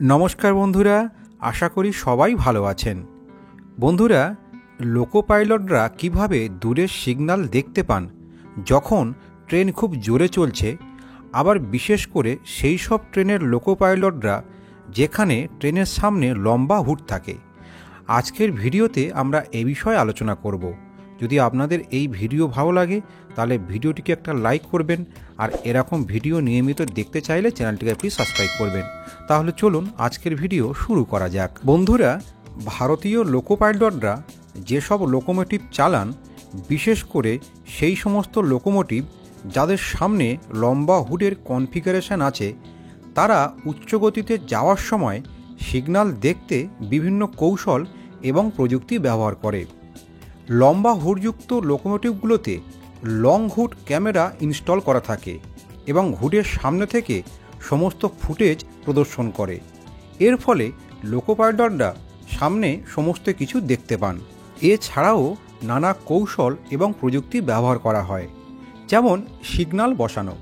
নমস্কার বন্ধুরা, আশা করি সবাই ভালো আছেন। বন্ধুরা, লোকো পাইলটরা কীভাবে দূরের সিগন্যাল দেখতে পান যখন ট্রেন খুব জোরে চলছে, আবার বিশেষ করে সেই সব ট্রেনের লোকো পাইলটরা যেখানে ট্রেনের সামনে লম্বা হুড থাকে। আজকের ভিডিওতে আমরা এ বিষয়ে আলোচনা করব। যদি আপনাদের এই ভিডিও ভালো লাগে তাহলে ভিডিওটিকে একটা লাইক করবেন, আর এরকম ভিডিও নিয়মিত দেখতে চাইলে চ্যানেলটিকে প্লিজ সাবস্ক্রাইব করবেন। তাহলে চলুন আজকের ভিডিও শুরু করা যাক। বন্ধুরা, ভারতীয় লোকো পাইলটরা যেসব লোকোমোটিভ চালান, বিশেষ করে সেই সমস্ত লোকোমোটিভ যাদের সামনে লম্বা হুডের কনফিগারেশন আছে, তারা উচ্চ গতিতে যাওয়ার সময় সিগন্যাল দেখতে বিভিন্ন কৌশল এবং প্রযুক্তি ব্যবহার করে। লম্বা হুডযুক্ত লোকোমোটিভগুলোতে লং হুড ক্যামেরা ইনস্টল করা থাকে এবং হুডের সামনে থেকে সমস্ত ফুটেজ প্রদর্শন করে। এর ফলে লোকো পাইলটরা সামনে সমস্ত কিছু দেখতে পান। এছাড়াও নানা কৌশল এবং প্রযুক্তি ব্যবহার করা হয়, যেমন সিগন্যাল বসানো।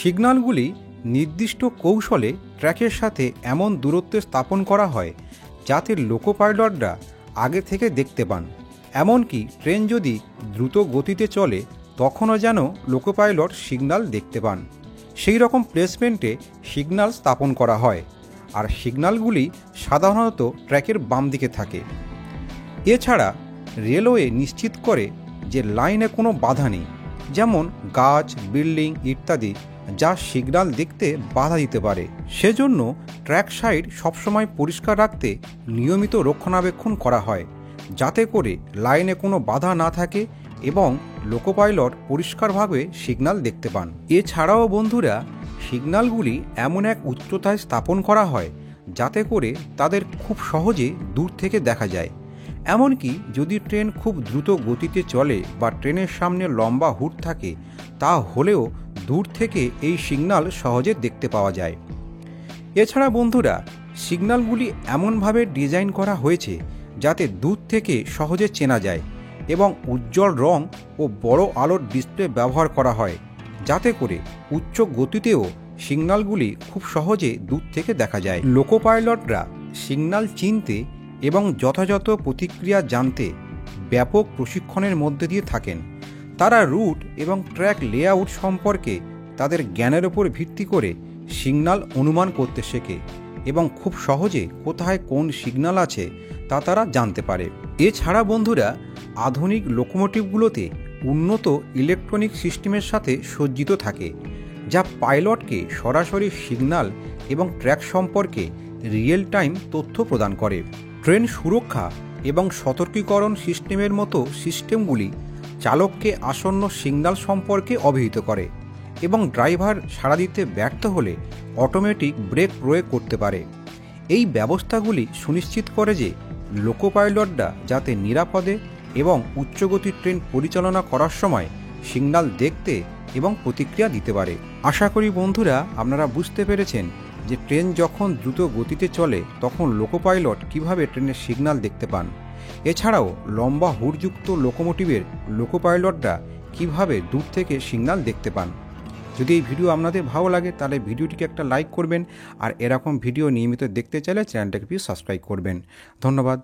সিগন্যালগুলি নির্দিষ্ট কৌশলে ট্র্যাকের সাথে এমন দূরত্বে স্থাপন করা হয় যাতে লোকো পাইলটরা আগে থেকে দেখতে পান। এমনকি ট্রেন যদি দ্রুত গতিতে চলে তখনও যেন লোকো পাইলট সিগন্যাল দেখতে পান। সেই রকম প্লেসমেন্টে সিগন্যাল স্থাপন করা হয়, আর সিগন্যালগুলি সাধারণত ট্র্যাকের বাম দিকে থাকে। এছাড়া রেলওয়ে নিশ্চিত করে যে লাইনে কোনো বাধা নেই, যেমন গাছ, বিল্ডিং ইত্যাদি, যা সিগন্যাল দেখতে বাধা দিতে পারে। সেজন্য ট্র্যাক সাইড সবসময় পরিষ্কার রাখতে নিয়মিত রক্ষণাবেক্ষণ করা হয়, যাতে করে লাইনে কোনো বাধা না থাকে এবং লোকো পাইলট পরিষ্কারভাবে সিগন্যাল দেখতে পান। এছাড়াও বন্ধুরা, সিগন্যালগুলি এমন এক উচ্চতায় স্থাপন করা হয় যাতে করে তাদের খুব সহজে দূর থেকে দেখা যায়। এমনকি যদি ট্রেন খুব দ্রুত গতিতে চলে বা ট্রেনের সামনে লম্বা হুড থাকে, তা হলেও দূর থেকে এই সিগন্যাল সহজে দেখতে পাওয়া যায়। এছাড়া বন্ধুরা, সিগন্যালগুলি এমনভাবে ডিজাইন করা হয়েছে যাতে দূর থেকে সহজে চেনা যায়, এবং উজ্জ্বল রং ও বড় আলোর ডিসপ্লে ব্যবহার করা হয় যাতে করে উচ্চ গতিতেও সিগন্যালগুলি খুব সহজে দূর থেকে দেখা যায়। লোকো পাইলটরা সিগন্যাল চিনতে এবং যথাযথ প্রতিক্রিয়া জানতে ব্যাপক প্রশিক্ষণের মধ্যে দিয়ে থাকেন। তারা রুট এবং ট্র্যাক লেআউট সম্পর্কে তাদের জ্ঞানের ওপর ভিত্তি করে সিগন্যাল অনুমান করতে শেখে এবং খুব সহজে কোথায় কোন সিগন্যাল আছে তা তারা জানতে পারে। এছাড়া বন্ধুরা, আধুনিক লোকোমোটিভগুলোতে উন্নত ইলেকট্রনিক সিস্টেমের সাথে সজ্জিত থাকে, যা পাইলটকে সরাসরি সিগন্যাল এবং ট্র্যাক সম্পর্কে রিয়েল টাইম তথ্য প্রদান করে। ট্রেন সুরক্ষা এবং সতর্কীকরণ সিস্টেমের মতো সিস্টেমগুলি চালককে আসন্ন সিগন্যাল সম্পর্কে অবহিত করে এবং ড্রাইভার সাড়া দিতে ব্যর্থ হলে অটোমেটিক ব্রেক প্রয়োগ করতে পারে। এই ব্যবস্থাগুলি সুনিশ্চিত করে যে লোকো পাইলটরা যাতে নিরাপদে এবং উচ্চগতির ট্রেন পরিচালনা করার সময় সিগন্যাল দেখতে এবং প্রতিক্রিয়া দিতে পারে। আশা করি বন্ধুরা আপনারা বুঝতে পেরেছেন যে ট্রেন যখন দ্রুত গতিতে চলে তখন লোকো পাইলট কীভাবে ট্রেনের সিগন্যাল দেখতে পান। এছাড়াও লম্বা হুডযুক্ত লোকোমোটিভের লোকো পাইলটরা কীভাবে দূর থেকে সিগন্যাল দেখতে পান। যদি এই ভিডিও আপনাদের ভালো লাগে তাহলে ভিডিওটিকে একটা লাইক করবেন, আর এরকম ভিডিও নিয়মিত দেখতে চাইলে চ্যানেলটাকে প্লিজ সাবস্ক্রাইব করবেন। ধন্যবাদ।